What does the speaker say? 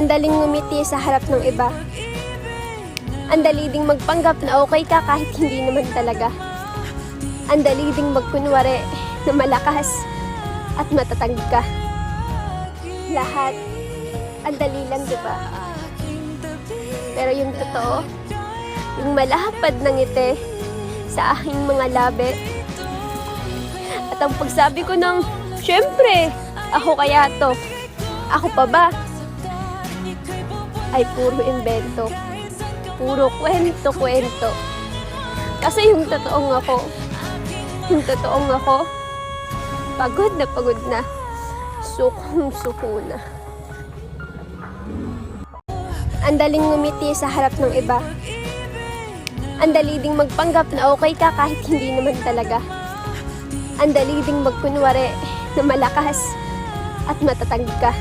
Ang daling ngumiti sa harap ng iba. Ang dali ding magpanggap na okay ka kahit hindi naman talaga. Ang dali ding magkunwari na malakas at matatag ka. Lahat, ang dali lang, di ba? Pero yung totoo, yung malapad ng ngiti sa aking mga labi, at ang pagsabi ko ng, syempre, ako kaya to, ako pa ba? Ay puro invento, puro kwento-kwento. Kasi yung totoong ako, pagod na, sukong-suko na. Ang daling ngumiti sa harap ng iba. Ang dali ding magpanggap na okay ka kahit hindi naman talaga. Ang dali ding magkunwari na malakas at matatag ka.